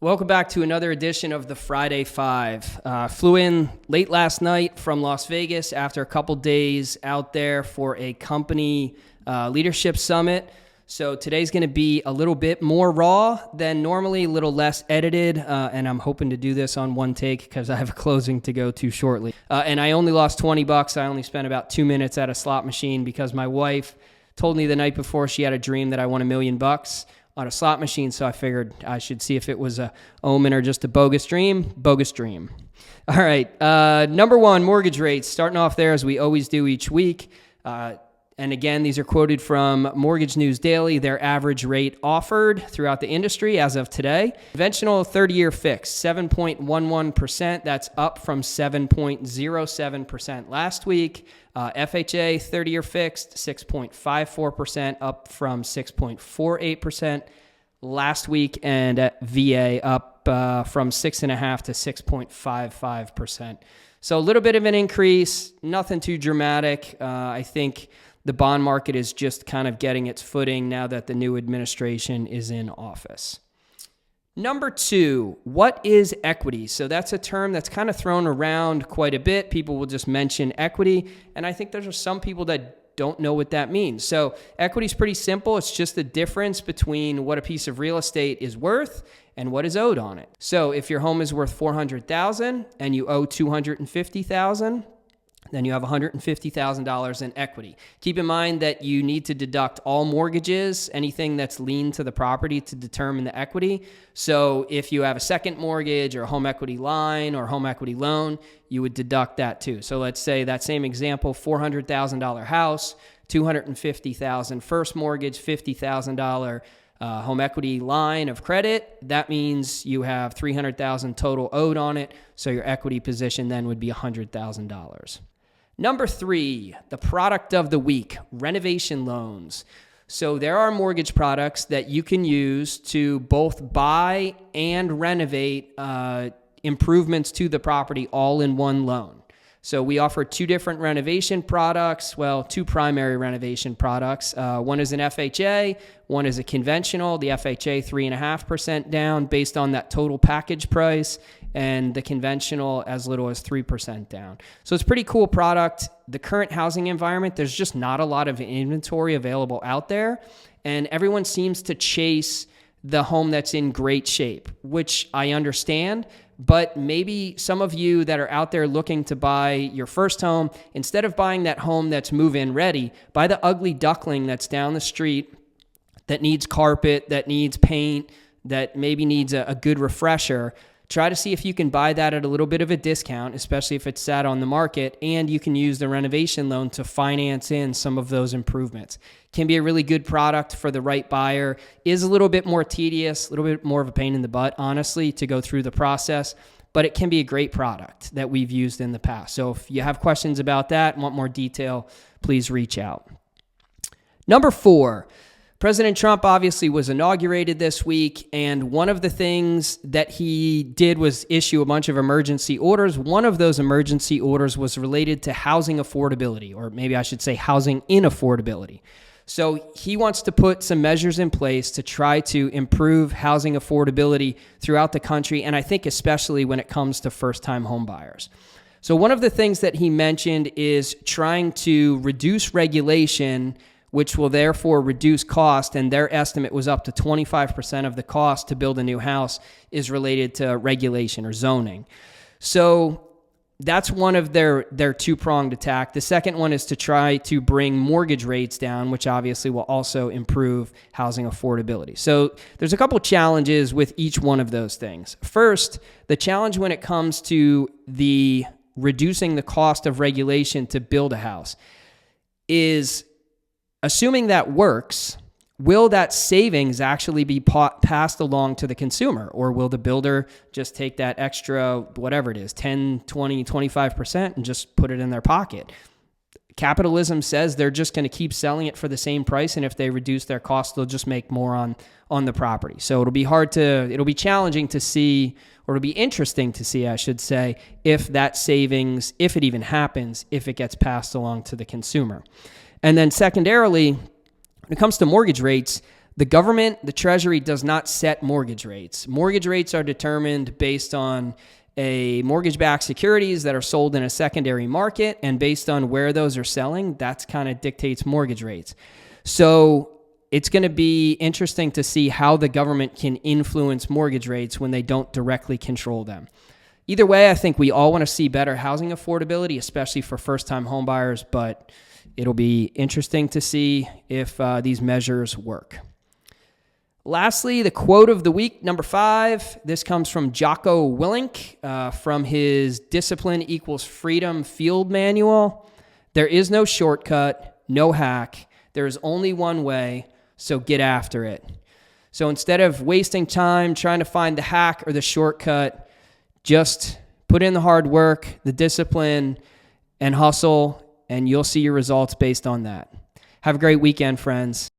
Welcome back to another edition of the Friday Five. Flew in late last night from Las Vegas after a couple days out there for a company leadership summit. So today's going to be a little bit more raw than normally, a little less edited, and I'm hoping to do this on one take because I have a closing to go to shortly. And I only lost $20. I only spent about 2 minutes at a slot machine because my wife told me the night before she had a dream that I won $1 million on a slot machine, so I figured I should see if it was a omen or just a bogus dream. Bogus dream. All right, number one, mortgage rates. Starting off there as we always do each week. And again, these are quoted from Mortgage News Daily, their average rate offered throughout the industry as of today. Conventional 30-year fixed, 7.11%. That's up from 7.07% last week. FHA 30-year fixed, 6.54%, up from 6.48% last week. And VA up from 6.5% to 6.55%. So a little bit of an increase, nothing too dramatic. I think the bond market is just kind of getting its footing now that the new administration is in office. Number two, what is equity? So that's a term that's kind of thrown around quite a bit. People will just mention equity, and I think there's some people that don't know what that means. So equity is pretty simple. It's just the difference between what a piece of real estate is worth and what is owed on it. So if your home is worth $400,000 and you owe $250,000, then you have $150,000 in equity. Keep in mind that you need to deduct all mortgages, anything that's lien to the property, to determine the equity. So if you have a second mortgage or a home equity line or home equity loan, you would deduct that too. So let's say that same example, $400,000 house, $250,000 first mortgage, $50,000 home equity line of credit. That means you have $300,000 total owed on it. So your equity position then would be $100,000. Number three, the product of the week, renovation loans. So there are mortgage products that you can use to both buy and renovate improvements to the property all in one loan. So we offer two different renovation products, two primary renovation products. One is an FHA, one is a conventional. The FHA 3.5% down based on that total package price, and the conventional as little as 3% down. So it's a pretty cool product. The current housing environment, there's just not a lot of inventory available out there, and everyone seems to chase the home that's in great shape, which I understand. But maybe some of you that are out there looking to buy your first home, instead of buying that home that's move-in ready, buy the ugly duckling that's down the street that needs carpet, that needs paint, that maybe needs a good refresher. Try to see if you can buy that at a little bit of a discount, especially if it's sat on the market, and you can use the renovation loan to finance in some of those improvements. Can be a really good product for the right buyer. Is a little bit more tedious, a little bit more of a pain in the butt, honestly, to go through the process, but it can be a great product that we've used in the past. So if you have questions about that, want more detail, please reach out. Number four, President Trump obviously was inaugurated this week, and one of the things that he did was issue a bunch of emergency orders. One of those emergency orders was related to housing affordability, or maybe I should say housing inaffordability. So he wants to put some measures in place to try to improve housing affordability throughout the country, and I think especially when it comes to first-time home buyers. So one of the things that he mentioned is trying to reduce regulation, which will therefore reduce cost, and their estimate was up to 25% of the cost to build a new house is related to regulation or zoning. So that's one of their two-pronged attack. The second one is to try to bring mortgage rates down, which obviously will also improve housing affordability. So there's a couple challenges with each one of those things. First, the challenge when it comes to the reducing the cost of regulation to build a house is, assuming that works, will that savings actually be passed along to the consumer? Or will the builder just take that extra, whatever it is, 10, 20, 25% and just put it in their pocket? Capitalism says they're just going to keep selling it for the same price, and if they reduce their costs, they'll just make more on the property. So it'll be challenging to see, or it'll be interesting to see, I should say, if that savings, if it even happens, if it gets passed along to the consumer. And then secondarily, when it comes to mortgage rates, The government, the Treasury, does not set mortgage rates. Mortgage rates are determined based on a mortgage-backed securities that are sold in a secondary market, and based on where those are selling, that's kind of dictates mortgage rates. So it's going to be interesting to see how the government can influence mortgage rates when they don't directly control them. Either way, I think we all want to see better housing affordability, especially for first-time homebuyers, but it'll be interesting to see if these measures work. Lastly, the quote of the week, number 5. This comes from JOCKO Willink from his Discipline Equals Freedom field manual. There is no shortcut, no hack. There is only one way, so get after it. So instead of wasting time trying to find the hack or the shortcut, just put in the hard work, the discipline, and hustle, and you'll see your results based on that. Have a great weekend, friends.